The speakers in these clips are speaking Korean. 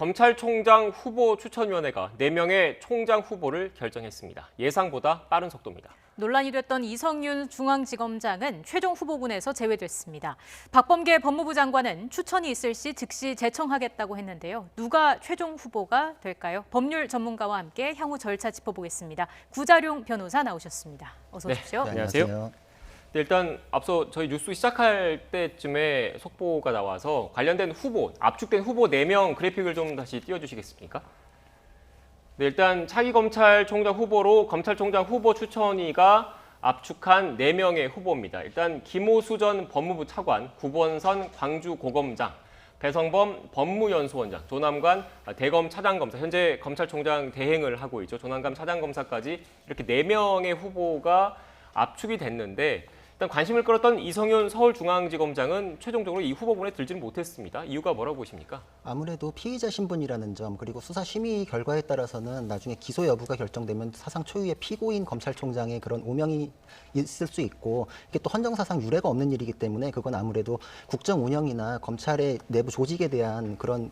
검찰총장 후보 추천위원회가 4명의 총장 후보를 결정했습니다. 예상보다 빠른 속도입니다. 논란이 됐던 이성윤 중앙지검장은 최종 후보군에서 제외됐습니다. 박범계 법무부 장관은 추천이 있을 시 즉시 제청하겠다고 했는데요. 누가 최종 후보가 될까요? 법률 전문가와 함께 향후 절차 짚어보겠습니다. 구자룡 변호사 나오셨습니다. 어서 오십시오. 네, 안녕하세요. 네, 일단 앞서 저희 뉴스 시작할 때쯤에 속보가 나와서 관련된 후보, 압축된 후보 4명 그래픽을 좀 다시 띄워주시겠습니까? 네, 일단 차기 검찰총장 후보로 검찰총장 후보 추천위가 압축한 4명의 후보입니다. 일단 김호수 전 법무부 차관, 구본선 광주고검장, 배성범 법무연수원장, 조남관 대검 차장검사, 현재 검찰총장 대행을 하고 있죠. 조남관 차장검사까지 이렇게 4명의 후보가 압축이 됐는데 일단 관심을 끌었던 이성윤 서울중앙지검장은 최종적으로 이 후보군에 들지는 못했습니다. 이유가 뭐라고 보십니까? 아무래도 피의자 신분이라는 점, 그리고 수사 심의 결과에 따라서는 나중에 기소 여부가 결정되면 사상 초유의 피고인 검찰총장의 그런 오명이 있을 수 있고, 이게 또 헌정사상 유례가 없는 일이기 때문에 그건 아무래도 국정 운영이나 검찰의 내부 조직에 대한 그런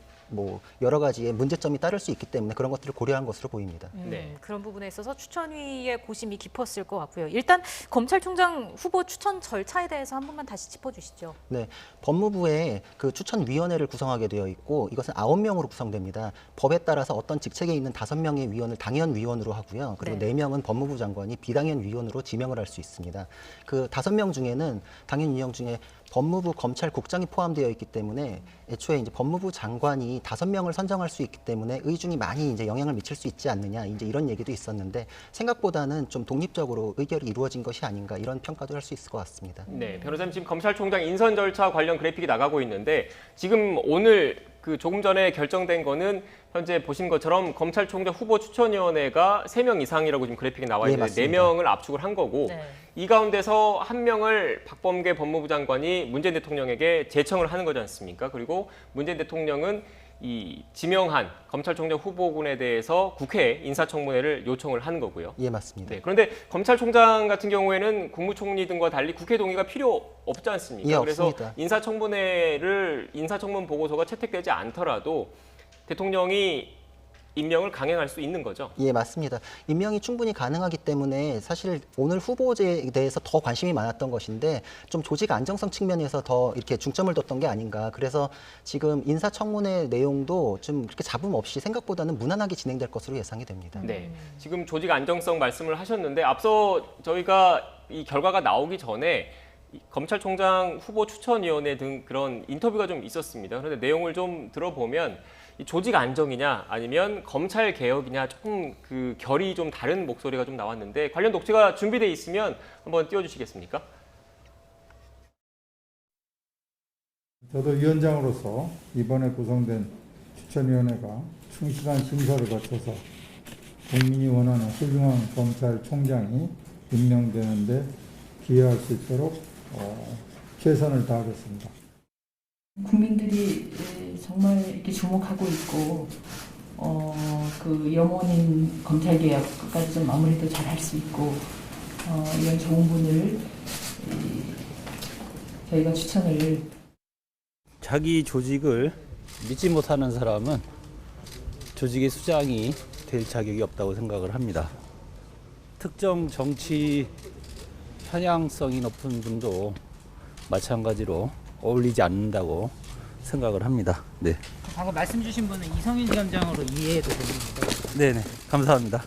여러 가지의 문제점이 따를 수 있기 때문에 그런 것들을 고려한 것으로 보입니다. 네. 그런 부분에 있어서 추천위의 고심이 깊었을 것 같고요. 일단 검찰총장 후보 추천 절차에 대해서 한 번만 다시 짚어주시죠. 네, 법무부에 그 추천위원회를 구성하게 되어 있고 이것은 9명으로 구성됩니다. 법에 따라서 어떤 직책에 있는 5명의 위원을 당연위원으로 하고요. 그리고 네. 4명은 법무부 장관이 비당연위원으로 지명을 할 수 있습니다. 그 5명 중에는 당연위원 중에 법무부 검찰국장이 포함되어 있기 때문에 애초에 이제 법무부 장관이 5명을 선정할 수 있기 때문에 의중이 많이 이제 영향을 미칠 수 있지 않느냐, 이제 이런 얘기도 있었는데 생각보다는 좀 독립적으로 의결이 이루어진 것이 아닌가, 이런 평가도 할 수 있을 것 같습니다. 네, 변호사님 지금 검찰총장 인선 절차 관련 그래픽이 나가고 있는데 지금 오늘 조금 전에 결정된 거는 현재 보신 것처럼 검찰총장 후보 추천위원회가 3명 이상이라고 지금 그래픽이 나와 있는데 네, 4명을 압축을 한 거고 네. 이 가운데서 1명을 박범계 법무부 장관이 문재인 대통령에게 제청을 하는 거지 않습니까? 그리고 문재인 대통령은 이 지명한 검찰총장 후보군에 대해서 국회에 인사청문회를 요청을 하는 거고요. 예, 맞습니다. 네, 그런데 검찰총장 같은 경우에는 국무총리 등과 달리 국회 동의가 필요 없지 않습니까? 예, 그래서 없습니다. 인사청문 보고서가 채택되지 않더라도 대통령이 임명을 강행할 수 있는 거죠. 예, 맞습니다. 임명이 충분히 가능하기 때문에 사실 오늘 후보제에 대해서 더 관심이 많았던 것인데 좀 조직 안정성 측면에서 더 이렇게 중점을 뒀던 게 아닌가. 그래서 지금 인사청문회 내용도 좀 이렇게 잡음 없이 생각보다는 무난하게 진행될 것으로 예상이 됩니다. 네, 지금 조직 안정성 말씀을 하셨는데 앞서 저희가 이 결과가 나오기 전에 검찰총장 후보 추천위원회 등 그런 인터뷰가 좀 있었습니다. 그런데 내용을 좀 들어보면 이 조직 안정이냐 아니면 검찰 개혁이냐 조금 그 결이 좀 다른 목소리가 좀 나왔는데 관련 녹취가 준비돼 있으면 한번 띄워주시겠습니까? 저도 위원장으로서 이번에 구성된 추천위원회가 충실한 심사를 거쳐서 국민이 원하는 훌륭한 검찰총장이 임명되는데 기여할 수 있도록 최선을 다하겠습니다. 국민들이 정말 이렇게 주목하고 있고 그 영혼인 검찰개혁 끝까지 좀 마무리도 잘 할 수 있고 이런 좋은 분을 저희가 추천을. 자기 조직을 믿지 못하는 사람은 조직의 수장이 될 자격이 없다고 생각을 합니다. 특정 정치 편향성이 높은 분도 마찬가지로 어울리지 않는다고 생각을 합니다. 네. 방금 말씀 주신 분은 이성윤 위원장으로 이해해도 됩니다. 네네. 감사합니다.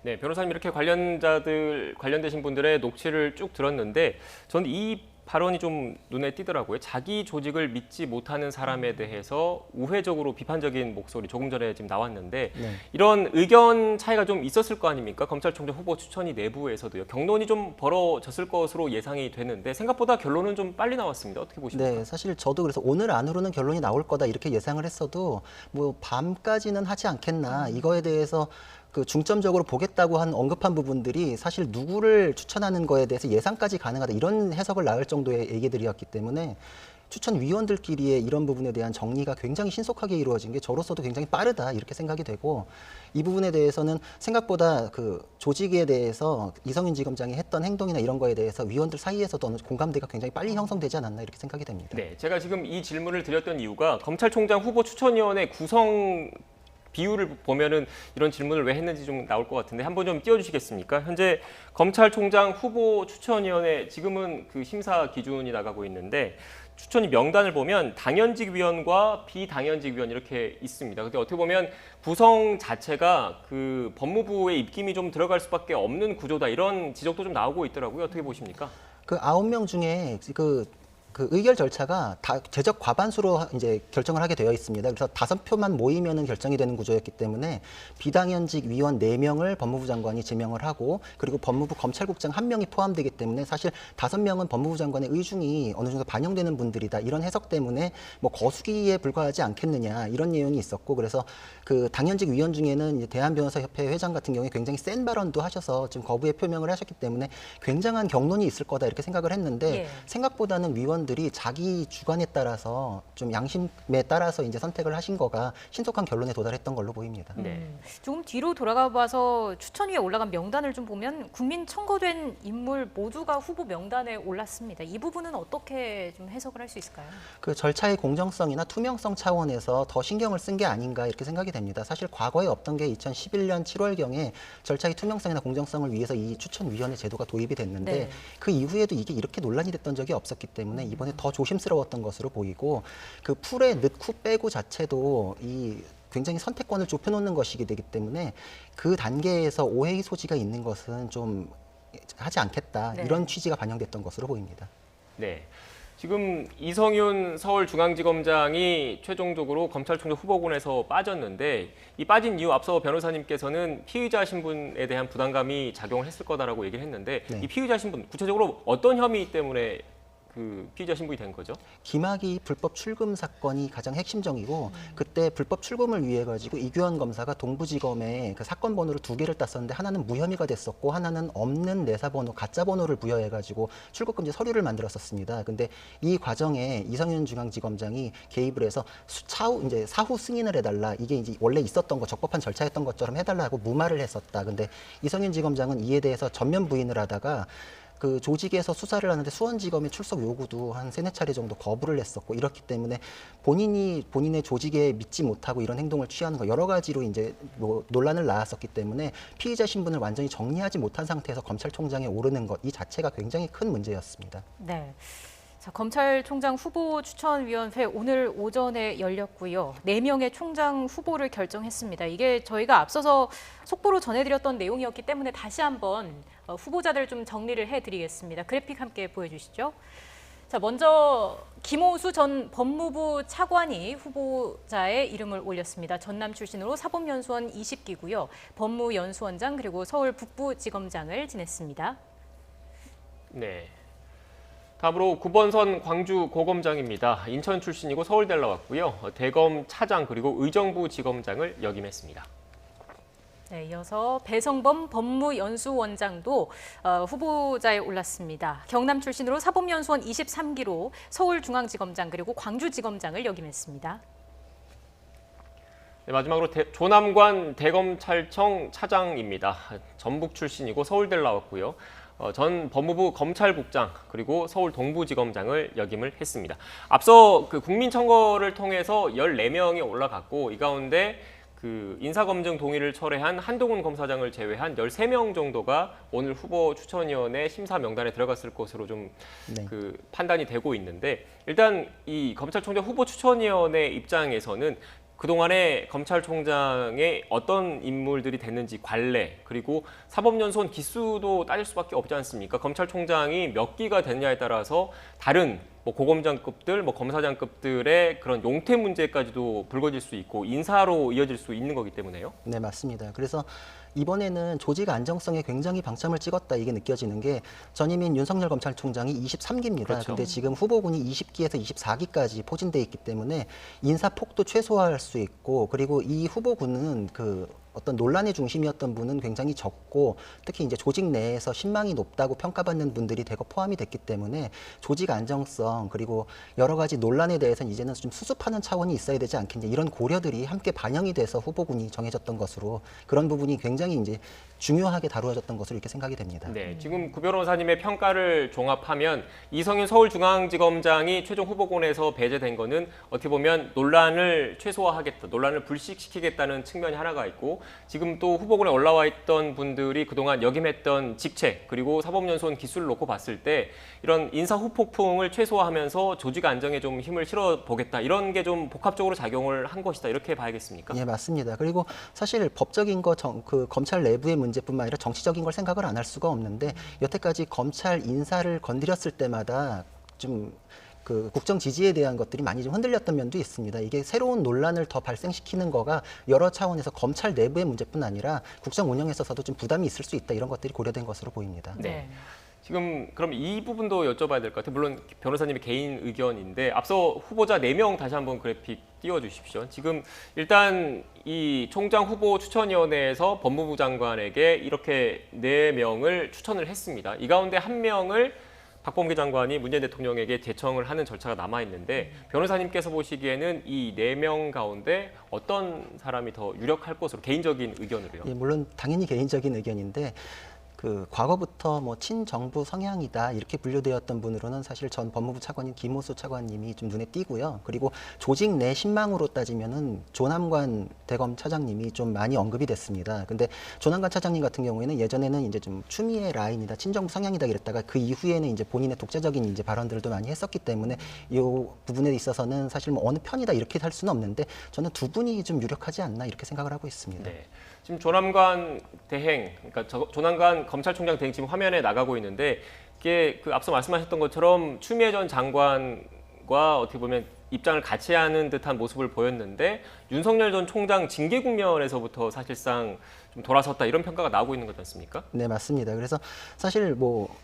네, 변호사님 이렇게 관련되신 분들의 녹취를 쭉 들었는데 저는 이 발언이 좀 눈에 띄더라고요. 자기 조직을 믿지 못하는 사람에 대해서 우회적으로 비판적인 목소리 조금 전에 지금 나왔는데 네. 이런 의견 차이가 좀 있었을 거 아닙니까? 검찰총장 후보 추천위 내부에서도요. 경론이 좀 벌어졌을 것으로 예상이 되는데 생각보다 결론은 좀 빨리 나왔습니다. 어떻게 보십니까? 네, 사실 저도 그래서 오늘 안으로는 결론이 나올 거다 이렇게 예상을 했어도 밤까지는 하지 않겠나, 이거에 대해서 그 중점적으로 보겠다고 언급한 부분들이 사실 누구를 추천하는 거에 대해서 예상까지 가능하다, 이런 해석을 낳을 정도의 얘기들이었기 때문에 추천위원들끼리의 이런 부분에 대한 정리가 굉장히 신속하게 이루어진 게 저로서도 굉장히 빠르다 이렇게 생각이 되고, 이 부분에 대해서는 생각보다 그 조직에 대해서 이성윤 지검장이 했던 행동이나 이런 거에 대해서 위원들 사이에서도 어느 공감대가 굉장히 빨리 형성되지 않았나 이렇게 생각이 됩니다. 네, 제가 지금 이 질문을 드렸던 이유가 검찰총장 후보 추천위원회 구성 비율을 보면은 이런 질문을 왜 했는지 좀 나올 것 같은데 한번 좀 띄워주시겠습니까? 현재 검찰총장 후보 추천위원회 지금은 그 심사 기준이 나가고 있는데 추천위 명단을 보면 당연직 위원과 비당연직 위원 이렇게 있습니다. 근데 어떻게 보면 구성 자체가 그 법무부의 입김이 좀 들어갈 수밖에 없는 구조다 이런 지적도 좀 나오고 있더라고요. 어떻게 보십니까? 그 9명 중에 그 의결 절차가 다 제적 과반수로 이제 결정을 하게 되어 있습니다. 그래서 5표만 모이면은 결정이 되는 구조였기 때문에 비당연직 위원 4명을 법무부 장관이 지명을 하고, 그리고 법무부 검찰국장 1명이 포함되기 때문에 사실 5명은 법무부 장관의 의중이 어느 정도 반영되는 분들이다. 이런 해석 때문에 뭐 거수기에 불과하지 않겠느냐 이런 내용이 있었고, 그래서 그 당연직 위원 중에는 이제 대한변호사협회 회장 같은 경우에 굉장히 센 발언도 하셔서 지금 거부의 표명을 하셨기 때문에 굉장한 격론이 있을 거다 이렇게 생각을 했는데, 예. 생각보다는 위원들이 자기 주관에 따라서 좀 양심에 따라서 이제 선택을 하신 거가 신속한 결론에 도달했던 걸로 보입니다. 네. 조금 뒤로 돌아가 봐서 추천위에 올라간 명단을 좀 보면 국민 청구된 인물 모두가 후보 명단에 올랐습니다. 이 부분은 어떻게 좀 해석을 할 수 있을까요? 그 절차의 공정성이나 투명성 차원에서 더 신경을 쓴 게 아닌가 이렇게 생각이 됩니다. 사실 과거에 없던 게 2011년 7월경에 절차의 투명성이나 공정성을 위해서 이 추천위원회 제도가 도입이 됐는데 네. 그 이후에도 이게 이렇게 논란이 됐던 적이 없었기 때문에 이번에 더 조심스러웠던 것으로 보이고, 그 풀에 넣고 빼고 자체도 이 굉장히 선택권을 좁혀놓는 것이기 되기 때문에 그 단계에서 오해의 소지가 있는 것은 좀 하지 않겠다 네. 이런 취지가 반영됐던 것으로 보입니다. 네. 지금 이성윤 서울중앙지검장이 최종적으로 검찰총장 후보군에서 빠졌는데 이 빠진 이유 앞서 변호사님께서는 피의자 신분에 대한 부담감이 작용을 했을 거다라고 얘기를 했는데 네. 이 피의자 신분 구체적으로 어떤 혐의 때문에 그 피의자 신분이 된 거죠? 김학의 불법 출금 사건이 가장 핵심적이고, 그때 불법 출금을 위해 가지고 이규환 검사가 동부지검에 그 사건 번호를 2개를 땄었는데 하나는 무혐의가 됐었고 하나는 없는 내사번호 가짜 번호를 부여해 가지고 출국금지 서류를 만들었었습니다. 근데 이 과정에 이성윤 중앙지검장이 개입을 해서 이제 사후 승인을 해달라, 이게 이제 원래 있었던 거 적법한 절차였던 것처럼 해달라고 무마를 했었다. 근데 이성윤 지검장은 이에 대해서 전면 부인을 하다가 그 조직에서 수사를 하는데 수원지검의 출석 요구도 한 3-4차례 정도 거부를 했었고, 이렇기 때문에 본인의 조직에 믿지 못하고 이런 행동을 취하는 거 여러 가지로 이제 뭐 논란을 낳았었기 때문에 피의자 신분을 완전히 정리하지 못한 상태에서 검찰총장에 오르는 것 이 자체가 굉장히 큰 문제였습니다. 네. 자, 검찰총장 후보 추천위원회 오늘 오전에 열렸고요. 4명의 총장 후보를 결정했습니다. 이게 저희가 앞서서 속보로 전해드렸던 내용이었기 때문에 다시 한번 후보자들 좀 정리를 해드리겠습니다. 그래픽 함께 보여주시죠. 자, 먼저 김호수 전 법무부 차관이 후보자의 이름을 올렸습니다. 전남 출신으로 사법연수원 20기고요. 법무연수원장 그리고 서울 북부지검장을 지냈습니다. 네. 다음으로 9번선 광주 고검장입니다. 인천 출신이고 서울대 나왔고요. 대검 차장 그리고 의정부 지검장을 역임했습니다. 네, 이어서 배성범 법무연수원장도 후보자에 올랐습니다. 경남 출신으로 사법연수원 23기로 서울중앙지검장 그리고 광주지검장을 역임했습니다. 네, 마지막으로 조남관 대검찰청 차장입니다. 전북 출신이고 서울대 나왔고요. 전 법무부 검찰국장 그리고 서울 동부지검장을 역임을 했습니다. 앞서 그 국민청거를 통해서 14명이 올라갔고 이 가운데 그 인사검증 동의를 철회한 한동훈 검사장을 제외한 13명 정도가 오늘 후보 추천위원회 심사 명단에 들어갔을 것으로 좀 네. 그 판단이 되고 있는데, 일단 이 검찰총장 후보 추천위원회 입장에서는 그동안에 검찰총장의 어떤 인물들이 됐는지 관례 그리고 사법연수원 기수도 따질 수밖에 없지 않습니까? 검찰총장이 몇 기가 됐냐에 따라서 다른 뭐 고검장급들, 뭐 검사장급들의 그런 용태 문제까지도 불거질 수 있고 인사로 이어질 수 있는 거기 때문에요. 네, 맞습니다. 그래서 이번에는 조직 안정성에 굉장히 방점을 찍었다 이게 느껴지는 게 전임인 윤석열 검찰총장이 23기입니다. 그렇죠. 근데 지금 후보군이 20기에서 24기까지 포진돼 있기 때문에 인사폭도 최소화할 수 있고 그리고 이 후보군은 그 어떤 논란의 중심이었던 분은 굉장히 적고 특히 이제 조직 내에서 신망이 높다고 평가받는 분들이 대거 포함이 됐기 때문에 조직 안정성 그리고 여러 가지 논란에 대해서는 이제는 좀 수습하는 차원이 있어야 되지 않겠냐 이런 고려들이 함께 반영이 돼서 후보군이 정해졌던 것으로 그런 부분이 굉장히 이제 중요하게 다루어졌던 것으로 이렇게 생각이 됩니다. 네, 지금 구 변호사님의 평가를 종합하면 이성윤 서울중앙지검장이 최종 후보군에서 배제된 거는 어떻게 보면 논란을 최소화하겠다, 논란을 불식시키겠다는 측면이 하나가 있고 지금 또 후보군에 올라와 있던 분들이 그동안 역임했던 직책 그리고 사법연수원 기수를 놓고 봤을 때 이런 인사 후폭풍을 최소화하면서 조직 안정에 좀 힘을 실어보겠다 이런 게 좀 복합적으로 작용을 한 것이다 이렇게 봐야겠습니까? 예, 맞습니다. 그리고 사실 법적인 그 검찰 내부의 문제뿐만 아니라 정치적인 걸 생각을 안 할 수가 없는데 여태까지 검찰 인사를 건드렸을 때마다 좀 그 국정 지지에 대한 것들이 많이 좀 흔들렸던 면도 있습니다. 이게 새로운 논란을 더 발생시키는 거가 여러 차원에서 검찰 내부의 문제뿐 아니라 국정 운영에 있어서도 좀 부담이 있을 수 있다 이런 것들이 고려된 것으로 보입니다. 네. 지금 그럼 이 부분도 여쭤봐야 될 것 같아요. 물론 변호사님의 개인 의견인데 앞서 후보자 4명 다시 한번 그래픽 띄워주십시오. 지금 일단 이 총장 후보 추천위원회에서 법무부 장관에게 이렇게 4명을 추천을 했습니다. 이 가운데 1명을 박범계 장관이 문재인 대통령에게 제청을 하는 절차가 남아있는데 변호사님께서 보시기에는 이 4명 가운데 어떤 사람이 더 유력할 것으로 개인적인 의견으로요? 예, 물론 당연히 개인적인 의견인데 그 과거부터 뭐 친정부 성향이다 이렇게 분류되었던 분으로는 사실 전 법무부 차관인 김호수 차관님이 좀 눈에 띄고요. 그리고 조직 내 신망으로 따지면은 조남관 대검 차장님이 좀 많이 언급이 됐습니다. 근데 조남관 차장님 같은 경우에는 예전에는 이제 좀 추미애 라인이다, 친정부 성향이다 이랬다가 그 이후에는 이제 본인의 독자적인 이제 발언들도 많이 했었기 때문에 이 부분에 있어서는 사실 뭐 어느 편이다 이렇게 할 수는 없는데 저는 두 분이 좀 유력하지 않나 이렇게 생각을 하고 있습니다. 네. 지금 조남관 대행, 그러니까 조남관 검찰총장 대행 지금 화면에 나가고 있는데 이게 그 앞서 말씀하셨던 것처럼 추미애 전 장관과 어떻게 보면 입장을 같이 하는 듯한 모습을 보였는데 윤석열 전 총장 징계 국면에서부터 사실상 좀 돌아섰다 이런 평가가 나오고 있는 것 같습니까? 네, 맞습니다. 그래서 사실 뭐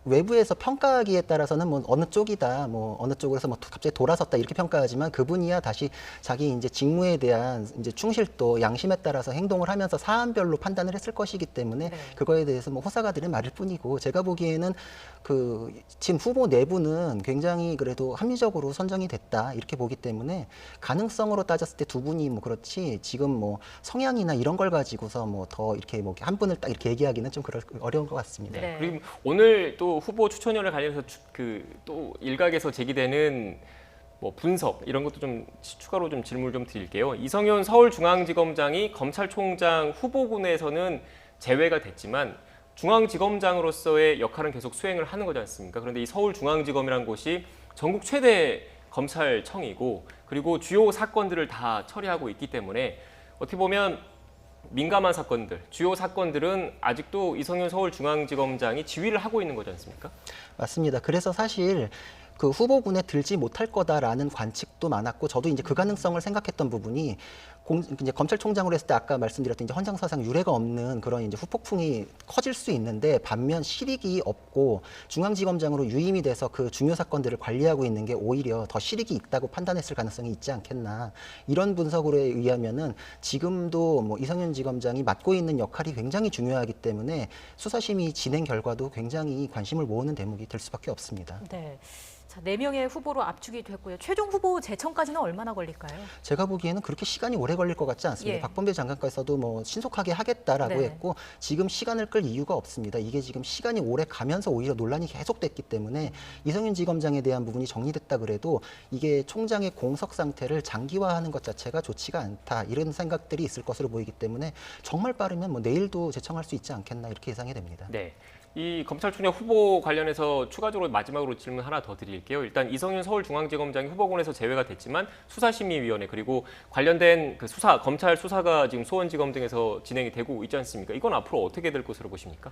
외부에서 평가하기에 따라서는 뭐 어느 쪽이다, 뭐 어느 쪽으로서 뭐 갑자기 돌아섰다 이렇게 평가하지만 그분이야 다시 자기 이제 직무에 대한 이제 충실도, 양심에 따라서 행동을 하면서 사안별로 판단을 했을 것이기 때문에 네. 그거에 대해서 뭐 호사가 드는 말일 뿐이고 제가 보기에는 그 지금 후보 내부는 굉장히 그래도 합리적으로 선정이 됐다 이렇게 보기 때문에 가능성으로 따졌을 때 두 분이 뭐 그렇지 지금 뭐 성향이나 이런 걸 가지고서 뭐 더 이렇게 뭐 한 분을 딱 이렇게 얘기하기는 좀 어려운 것 같습니다. 네. 그리고 오늘 또 후보 추천위원회 관련해서 그 또 일각에서 제기되는 뭐 분석 이런 것도 좀 추가로 좀 질문을 좀 드릴게요. 이성윤 서울중앙지검장이 검찰총장 후보군에서는 제외가 됐지만 중앙지검장으로서의 역할은 계속 수행을 하는 거지 않습니까? 그런데 이 서울중앙지검이라는 곳이 전국 최대 검찰청이고 그리고 주요 사건들을 다 처리하고 있기 때문에 어떻게 보면 민감한 사건들, 주요 사건들은 아직도 이성윤 서울중앙지검장이 지휘를 하고 있는 거지 않습니까? 맞습니다. 그래서 사실 그 후보군에 들지 못할 거다라는 관측도 많았고 저도 이제 그 가능성을 생각했던 부분이 이제 검찰총장으로 했을 때 아까 말씀드렸던 이제 헌정사상 유례가 없는 그런 이제 후폭풍이 커질 수 있는데 반면 실익이 없고 중앙지검장으로 유임이 돼서 그 중요 사건들을 관리하고 있는 게 오히려 더 실익이 있다고 판단했을 가능성이 있지 않겠나 이런 분석으로 의하면은 지금도 뭐 이성윤 지검장이 맡고 있는 역할이 굉장히 중요하기 때문에 수사심의 진행 결과도 굉장히 관심을 모으는 대목이 될 수밖에 없습니다. 네. 자, 4명의 후보로 압축이 됐고요. 최종 후보 제청까지는 얼마나 걸릴까요? 제가 보기에는 그렇게 시간이 오래 걸릴 것 같지 않습니다. 예. 박범계 장관께서도 뭐 신속하게 하겠다라고 네. 했고 지금 시간을 끌 이유가 없습니다. 이게 지금 시간이 오래 가면서 오히려 논란이 계속됐기 때문에 이성윤 지검장에 대한 부분이 정리됐다 그래도 이게 총장의 공석 상태를 장기화하는 것 자체가 좋지가 않다. 이런 생각들이 있을 것으로 보이기 때문에 정말 빠르면 뭐 내일도 제청할 수 있지 않겠나 이렇게 예상이 됩니다. 네. 이 검찰총장 후보 관련해서 추가적으로 마지막으로 질문 하나 더 드릴게요. 일단 이성윤 서울중앙지검장이 후보군에서 제외가 됐지만 수사심의위원회 그리고 관련된 그 검찰 수사가 지금 수원지검 등에서 진행이 되고 있지 않습니까? 이건 앞으로 어떻게 될 것으로 보십니까?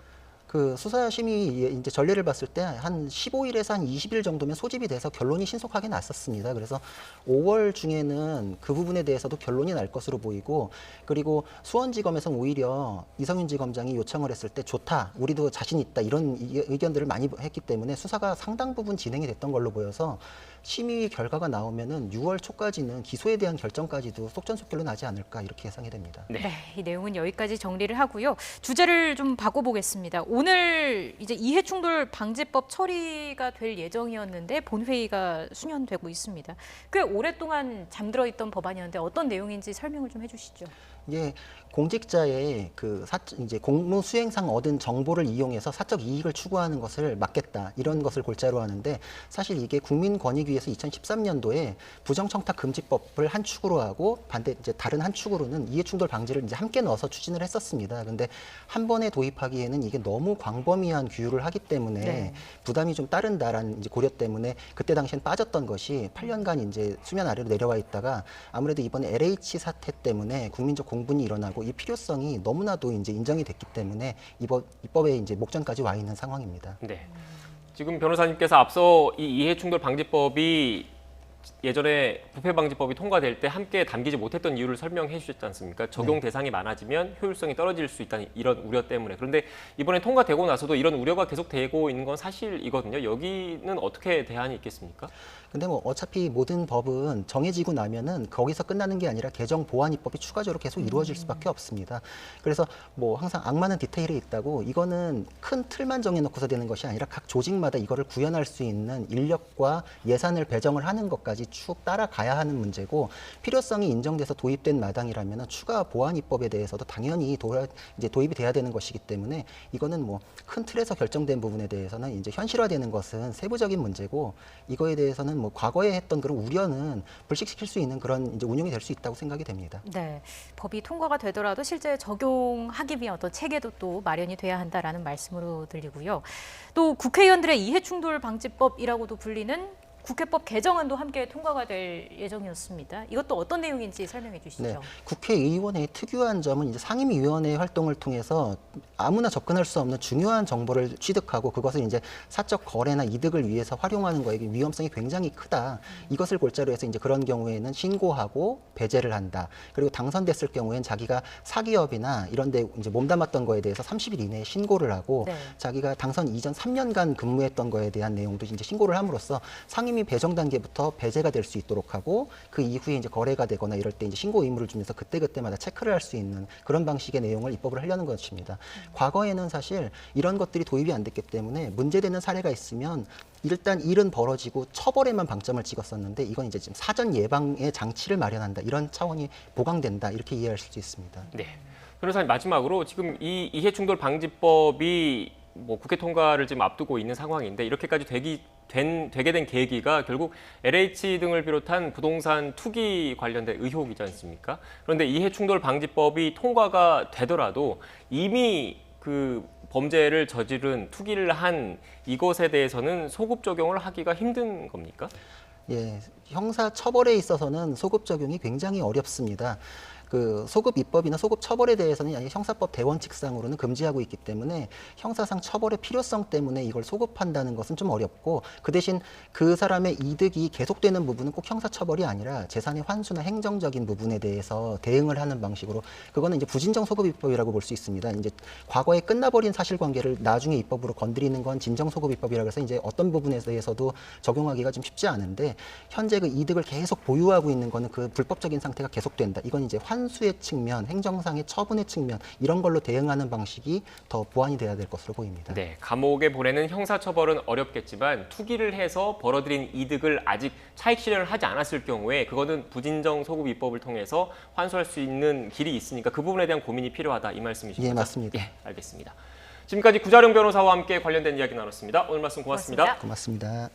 그 수사심의 이제 전례를 봤을 때 한 15일에서 한 20일 정도면 소집이 돼서 결론이 신속하게 났었습니다. 그래서 5월 중에는 그 부분에 대해서도 결론이 날 것으로 보이고, 그리고 수원지검에서는 오히려 이성윤 지검장이 요청을 했을 때 좋다, 우리도 자신 있다, 이런 의견들을 많이 했기 때문에 수사가 상당 부분 진행이 됐던 걸로 보여서 심의 결과가 나오면은 6월 초까지는 기소에 대한 결정까지도 속전속결로 나지 않을까, 이렇게 예상이 됩니다. 네, 이 내용은 여기까지 정리를 하고요. 주제를 좀 바꿔보겠습니다. 오늘 이제 이해충돌 방지법 처리가 될 예정이었는데 본회의가 수년되고 있습니다. 꽤 오랫동안 잠들어 있던 법안이었는데 어떤 내용인지 설명을 좀 해주시죠. 이게 공직자의 이제 공무 수행상 얻은 정보를 이용해서 사적 이익을 추구하는 것을 막겠다, 이런 것을 골자로 하는데, 사실 이게 국민권익위에서 2013년도에 부정청탁금지법을 한 축으로 하고 이제 다른 한 축으로는 이해충돌 방지를 이제 함께 넣어서 추진을 했었습니다. 근데 한 번에 도입하기에는 이게 너무 광범위한 규율을 하기 때문에 네. 부담이 좀 따른다라는 이제 고려 때문에 그때 당시엔 빠졌던 것이 8년간 이제 수면 아래로 내려와 있다가, 아무래도 이번에 LH 사태 때문에 국민적 공분이 일어나고 이 필요성이 너무나도 이제 인정이 됐기 때문에 입법에 이제 목전까지 와 있는 상황입니다. 네. 지금 변호사님께서 앞서 이 이해충돌 방지법이 예전에 부패방지법이 통과될 때 함께 담기지 못했던 이유를 설명해 주셨지 않습니까? 적용 대상이 많아지면 효율성이 떨어질 수 있다는 이런 우려 때문에. 그런데 이번에 통과되고 나서도 이런 우려가 계속되고 있는 건 사실이거든요. 여기는 어떻게 대안이 있겠습니까? 근데 뭐 어차피 모든 법은 정해지고 나면은 거기서 끝나는 게 아니라 개정 보완 입법이 추가적으로 계속 이루어질 수밖에 없습니다. 그래서 뭐 항상 악마는 디테일에 있다고, 이거는 큰 틀만 정해놓고서 되는 것이 아니라 각 조직마다 이거를 구현할 수 있는 인력과 예산을 배정을 하는 것까지 쭉 따라가야 하는 문제고, 필요성이 인정돼서 도입된 마당이라면 추가 보완 입법에 대해서도 당연히 이제 도입이 돼야 되는 것이기 때문에, 이거는 뭐 큰 틀에서 결정된 부분에 대해서는 이제 현실화되는 것은 세부적인 문제고, 이거에 대해서는 뭐 과거에 했던 그런 우려는 불식시킬 수 있는 그런 이제 운용이 될 수 있다고 생각이 됩니다. 네, 법이 통과가 되더라도 실제 적용하기 위한 어떤 체계도 또 마련이 돼야 한다라는 말씀으로 들리고요. 또 국회의원들의 이해충돌 방지법이라고도 불리는 국회법 개정안도 함께 통과가 될 예정이었습니다. 이것도 어떤 내용인지 설명해 주시죠. 네, 국회의원의 특유한 점은 이제 상임위원회 활동을 통해서 아무나 접근할 수 없는 중요한 정보를 취득하고 그것을 이제 사적 거래나 이득을 위해서 활용하는 거에 위험성이 굉장히 크다. 이것을 골자로 해서 이제 그런 경우에는 신고하고 배제를 한다. 그리고 당선됐을 경우에는 자기가 사기업이나 이런 데 이제 몸담았던 거에 대해서 30일 이내에 신고를 하고, 네. 자기가 당선 이전 3년간 근무했던 거에 대한 내용도 이제 신고를 함으로써 상임위 배정 단계부터 배제가 될 수 있도록 하고, 그 이후에 이제 거래가 되거나 이럴 때 이제 신고 의무를 주면서 그때그때마다 체크를 할 수 있는 그런 방식의 내용을 입법을 하려는 것입니다. 과거에는 사실 이런 것들이 도입이 안 됐기 때문에 문제되는 사례가 있으면 일단 일은 벌어지고 처벌에만 방점을 찍었었는데, 이건 이제 지금 사전 예방의 장치를 마련한다, 이런 차원이 보강된다, 이렇게 이해할 수 있습니다. 네. 변호사님, 마지막으로 지금 이 이해충돌 방지법이 뭐 국회 통과를 지금 앞두고 있는 상황인데, 이렇게까지 되게 된 계기가 결국 LH 등을 비롯한 부동산 투기 관련된 의혹이지 않습니까? 그런데 이해충돌 방지법이 통과가 되더라도 이미 그 범죄를 저지른, 투기를 한 이것에 대해서는 소급 적용을 하기가 힘든 겁니까? 예, 형사 처벌에 있어서는 소급 적용이 굉장히 어렵습니다. 그 소급 입법이나 소급 처벌에 대해서는 형사법 대원칙상으로는 금지하고 있기 때문에 형사상 처벌의 필요성 때문에 이걸 소급한다는 것은 좀 어렵고, 그 대신 그 사람의 이득이 계속되는 부분은 꼭 형사 처벌이 아니라 재산의 환수나 행정적인 부분에 대해서 대응을 하는 방식으로, 그거는 이제 부진정 소급 입법이라고 볼 수 있습니다. 이제 과거에 끝나버린 사실관계를 나중에 입법으로 건드리는 건 진정 소급 입법이라고 해서 이제 어떤 부분에 대해서도 적용하기가 좀 쉽지 않은데, 현재 그 이득을 계속 보유하고 있는 거는 그 불법적인 상태가 계속된다. 이건 이제 환수의 측면, 행정상의 처분의 측면, 이런 걸로 대응하는 방식이 더 보완이 돼야 될 것으로 보입니다. 네, 감옥에 보내는 형사처벌은 어렵겠지만 투기를 해서 벌어들인 이득을 아직 차익 실현을 하지 않았을 경우에 그거는 부진정 소급 입법을 통해서 환수할 수 있는 길이 있으니까 그 부분에 대한 고민이 필요하다, 이 말씀이신 거죠? 예, 맞습니다. 예, 알겠습니다. 지금까지 구자룡 변호사와 함께 관련된 이야기 나눴습니다. 오늘 말씀 고맙습니다. 고맙습니다.